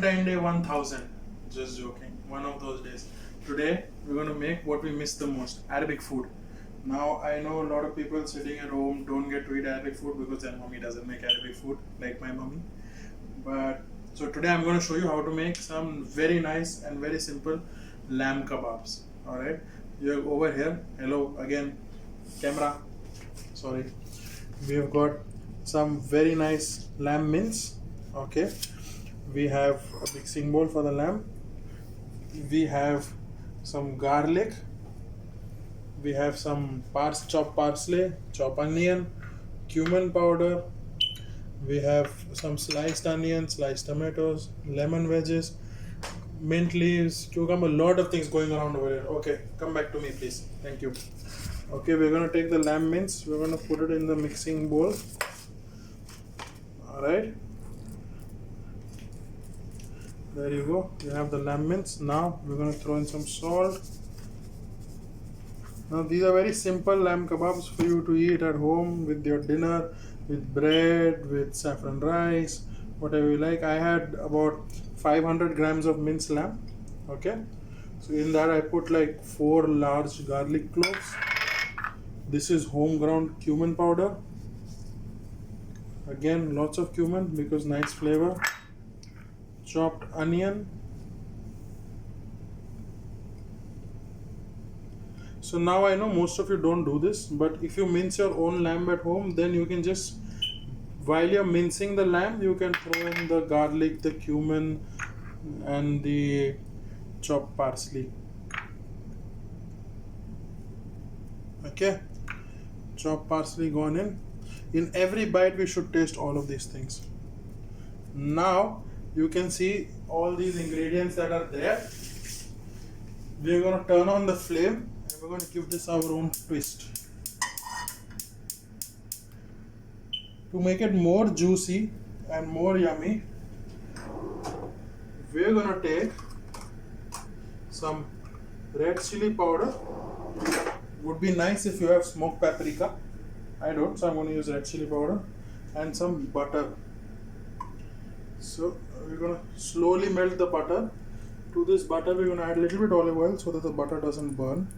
Valentine Day 1000. Just joking. One of those days. Today we're going to make what we miss the most, Arabic food. Now I know a lot of people sitting at home don't get to eat Arabic food because their mommy doesn't make Arabic food like my mommy. But so today I'm going to show you how to make some very nice and very simple lamb kebabs. Alright. You're over here. Hello again. Camera. Sorry. We have got some very nice lamb mince. Okay. We have a mixing bowl for the lamb. We have some garlic. We have some chopped parsley, chopped onion, cumin powder. We have some sliced onions, sliced tomatoes, lemon wedges, mint leaves, cucumber, a lot of things going around over here. Okay, come back to me please. Thank you. Okay, we're going to take the lamb mince. We're going to put it in the mixing bowl. Alright. There you go. You have the lamb mince. Now we're going to throw in some salt. Now these are very simple lamb kebabs for you to eat at home with your dinner, with bread, with saffron rice, whatever you like. I had about 500 grams of minced lamb. Okay. So in that I put like 4 large garlic cloves. This is home ground cumin powder. Again, lots of cumin because nice flavor. Chopped onion. So now I know most of you don't do this, but if you mince your own lamb at home, then you can just, while you're mincing the lamb, you can throw in the garlic, the cumin and the chopped parsley. Okay, chopped parsley gone in. In every bite we should taste all of these things. Now you can see all these ingredients that are there. We're going to turn on the flame and we're going to give this our own twist. To make it more juicy and more yummy, we're going to take some red chili powder. Would be nice if you have smoked paprika. I don't, so I'm going to use red chili powder and some butter. So we're going to slowly melt the butter. To this butter we're going to add a little bit olive oil so that the butter doesn't burn.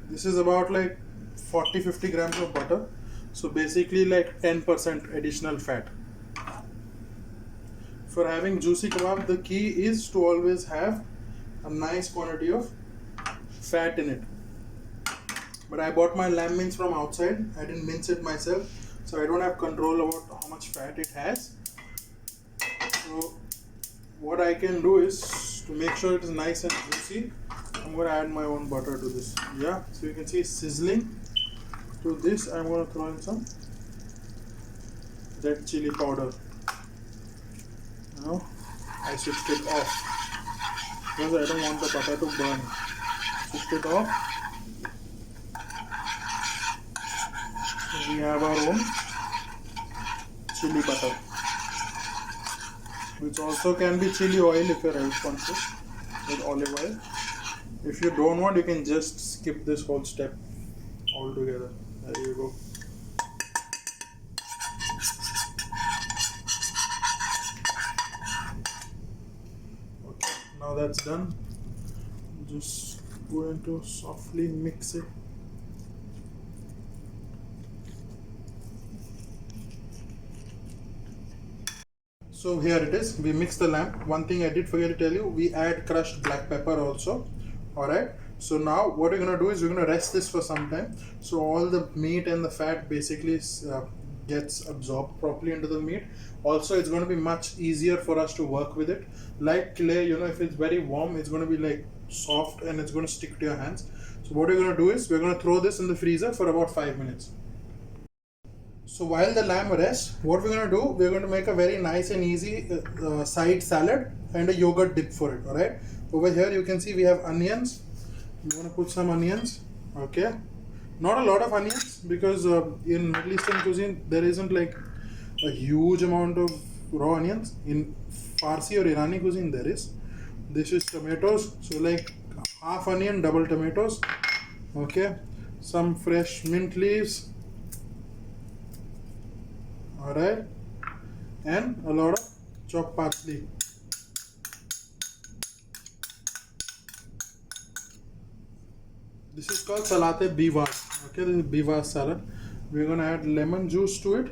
This is about like 40-50 grams of butter. So basically like 10% additional fat. For having juicy kebab, the key is to always have a nice quantity of fat in it. But I bought my lamb mince from outside. I didn't mince it myself, so I don't have control about how much fat it has. So what I can do is, to make sure it is nice and juicy, I'm going to add my own butter to this. Yeah, so you can see it's sizzling. To this I'm going to throw in some red chili powder. Now I switched it off because I don't want the butter to burn. Switched it off. We have our own chili butter, which also can be chili oil if you're health conscious, with olive oil. If you don't want, you can just skip this whole step altogether. There you go. Okay, now that's done. Just going to softly mix it. So here it is, we mix the lamb. One thing I did forget to tell you, we add crushed black pepper also. Alright, so now what we're going to do is we're going to rest this for some time. So all the meat and the fat basically gets absorbed properly into the meat. Also it's going to be much easier for us to work with it. Like clay, you know, if it's very warm, it's going to be like soft and it's going to stick to your hands. So what we're going to do is we're going to throw this in the freezer for about 5 minutes. So while the lamb rests, what we're going to do, we're going to make a very nice and easy side salad and a yogurt dip for it. Alright, over here you can see we have onions. I'm going to put some onions. Okay, not a lot of onions because in Middle Eastern cuisine there isn't like a huge amount of raw onions. In Farsi or Irani cuisine there is. This is tomatoes, so like half onion, double tomatoes. Okay, some fresh mint leaves. Alright, and a lot of chopped parsley. This is called salate bivas. Okay, this is bivas salad. We're gonna add lemon juice to it.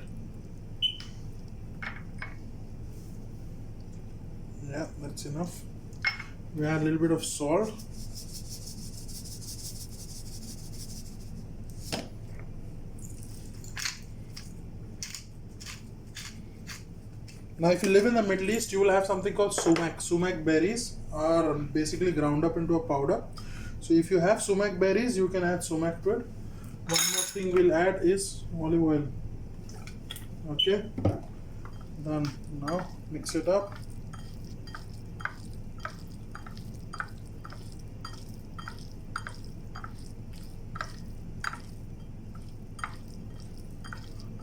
Yeah, that's enough. We add a little bit of salt. Now, if you live in the Middle East, you will have something called sumac. Sumac berries are basically ground up into a powder. So, if you have sumac berries, you can add sumac to it. One more thing we'll add is olive oil. Okay, done. Now, mix it up.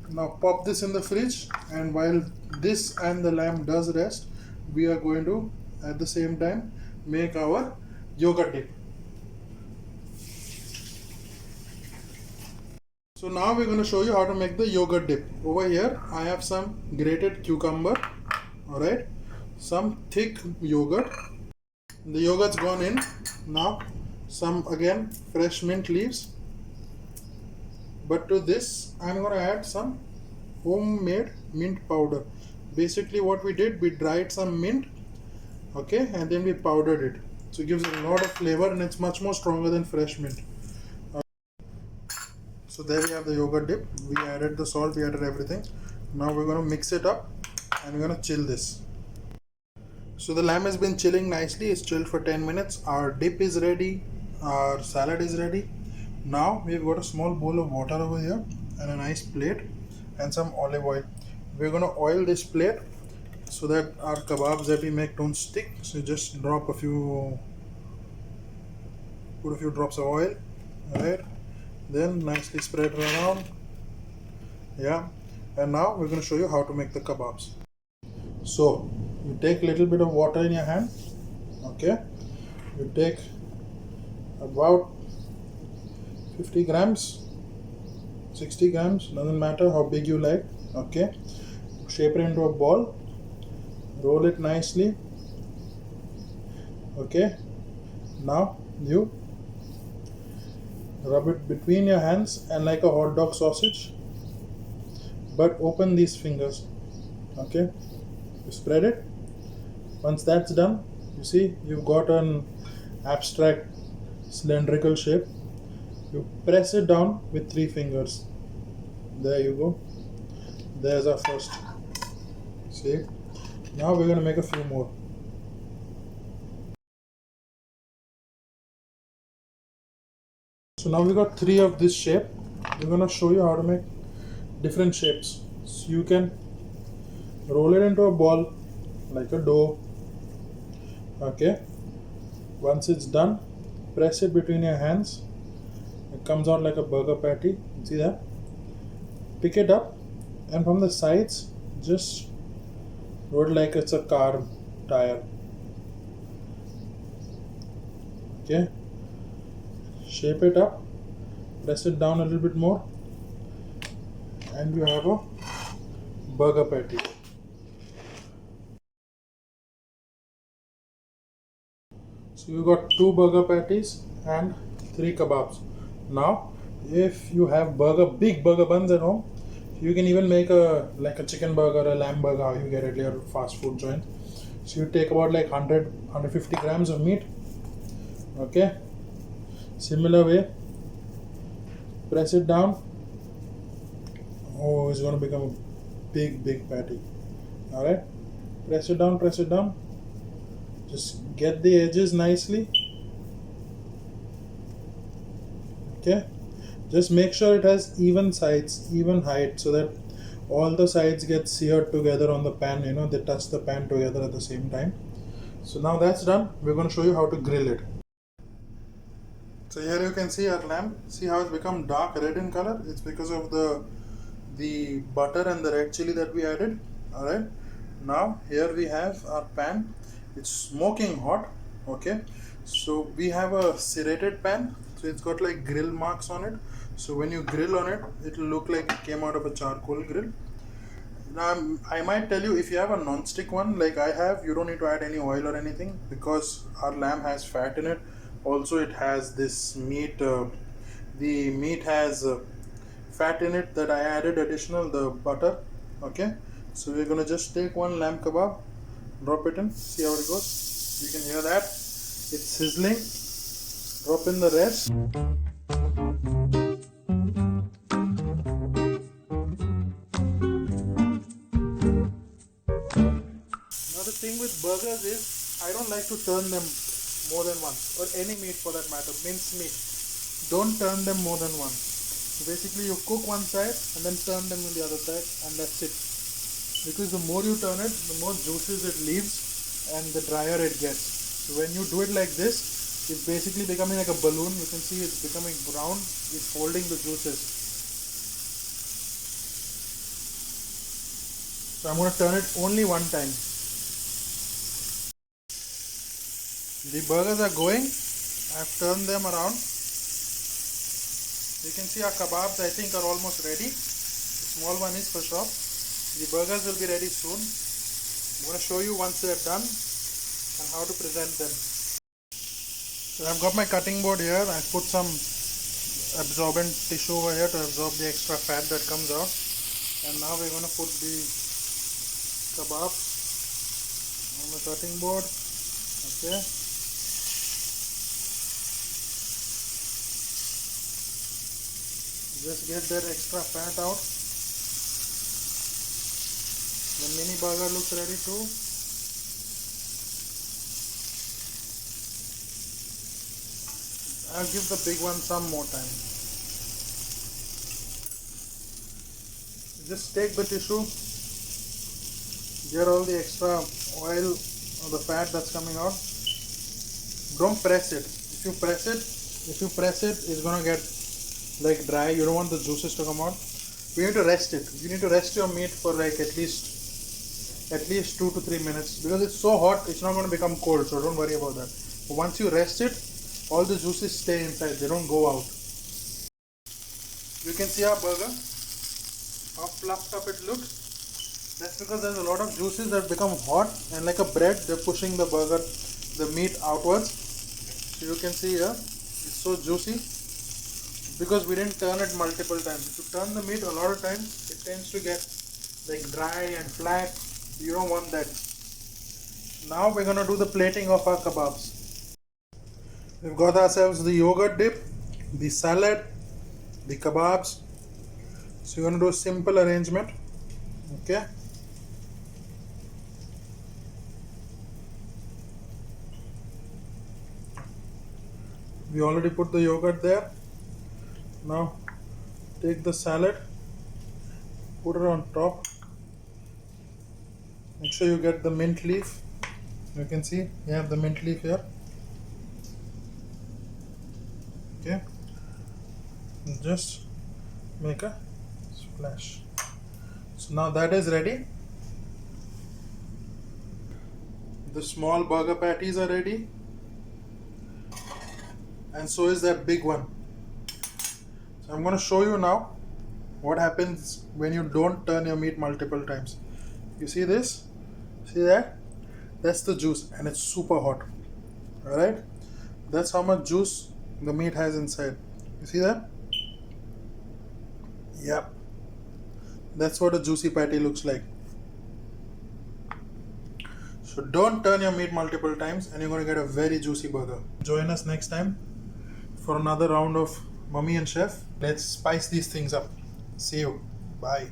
Now pop this in the fridge, and while this and the lamb does rest, we are going to at the same time make our yogurt dip. So now we're going to show you how to make the yogurt dip. Over here I have some grated cucumber, alright, some thick yogurt. The yogurt's gone in. Now some again fresh mint leaves. But to this I'm going to add some homemade mint powder. Basically what we did, we dried some mint, okay, and then we powdered it. So it gives a lot of flavor and it's much more stronger than fresh mint. So there we have the yogurt dip. We added the salt, we added everything. Now we're going to mix it up and we're going to chill this. So the lamb has been chilling nicely. It's chilled for 10 minutes. Our dip is ready. Our salad is ready. Now we've got a small bowl of water over here and a nice plate and some olive oil. We're going to oil this plate so that our kebabs that we make don't stick. So just drop put a few drops of oil, alright, then nicely spread it around. Yeah, and now we're going to show you how to make the kebabs. So you take a little bit of water in your hand, okay, you take about 50 grams, 60 grams, doesn't matter how big you like, okay, shape it into a ball, roll it nicely, okay, now you rub it between your hands and like a hot dog sausage, but open these fingers, okay, you spread it. Once that's done, you see you've got an abstract cylindrical shape. You press it down with 3 fingers. There you go. There's our first. See? Now we're going to make a few more. So now we got 3 of this shape. We're going to show you how to make different shapes. So you can roll it into a ball like a dough. Okay. Once it's done, press it between your hands. It comes out like a burger patty. See that? Pick it up and from the sides just roll it like it's a car tire. Okay. Shape it up. Press it down a little bit more. And you have a burger patty. So you got 2 burger patties and 3 kebabs. Now, if you have big burger buns at home, you can even make like a chicken burger, a lamb burger, how you get it at fast food joint. So you take about like 150 grams of meat. Okay. Similar way, press it down. Oh, it's going to become a big patty. Alright. Press it down, press it down. Just get the edges nicely. Okay, just make sure it has even sides, even height, so that all the sides get seared together on the pan, you know, they touch the pan together at the same time. So now that's done, we're going to show you how to grill it. So here you can see our lamb. See how it's become dark red in color? It's because of the butter and the red chili that we added. Alright, now here we have our pan. It's smoking hot. Okay, so we have a serrated pan, so it's got like grill marks on it. So when you grill on it, it will look like it came out of a charcoal grill. Now, I might tell you, if you have a non-stick one like I have, you don't need to add any oil or anything because our lamb has fat in it. Also, it has this meat. The meat has fat in it that I added additional the butter. Okay, so we're gonna just take one lamb kebab, drop it in, see how it goes. You can hear that it's sizzling. Drop in the rest. Now the thing with burgers is I don't like to turn them more than once, or any meat for that matter, minced meat. Don't turn them more than once. So basically you cook one side and then turn them on the other side, and that's it. Because the more you turn it, the more juices it leaves and the drier it gets. So when you do it like this, it's basically becoming like a balloon. You can see it's becoming brown, it's holding the juices. So I'm going to turn it only one time. The burgers are going. I've turned them around. You can see our kebabs I think are almost ready. The small one is for sure. The burgers will be ready soon. I'm going to show you once they're done and how to present them. So I've got my cutting board here. I've put some absorbent tissue over here to absorb the extra fat that comes out. And now we're going to put the kebabs on the cutting board. Okay. Just get that extra fat out. The mini burger looks ready too. I'll give the big one some more time. Just take the tissue, get all the extra oil or the fat that's coming out. Don't press it. If you press it, it's gonna get like dry. You don't want the juices to come out. We need to rest it. You need to rest your meat for like at least 2 to 3 minutes, because it's so hot it's not going to become cold, so don't worry about that. But once you rest it, all the juices stay inside, they don't go out. You can see our burger, how fluffed up it looks. That's because there's a lot of juices that become hot, and like a bread they're pushing the burger, the meat outwards. So you can see here it's so juicy because we didn't turn it multiple times. If you turn the meat a lot of times, it tends to get like dry and flat. You don't want that. Now we're going to do the plating of our kebabs. We've got ourselves the yogurt dip, the salad, the kebabs. So you're going to do a simple arrangement. Okay. We already put the yogurt there. Now take the salad, put it on top. Make sure you get the mint leaf. You can see you have the mint leaf here. Okay, just make a splash. So now that is ready. The small burger patties are ready, and so is that big one. So I'm going to show you now what happens when you don't turn your meat multiple times. You see this? See that? That's the juice, and it's super hot. Alright? That's how much juice the meat has inside. You see that? Yep. That's what a juicy patty looks like. So don't turn your meat multiple times and you're going to get a very juicy burger. Join us next time for another round of Mummy and Chef. Let's spice these things up. See you. Bye.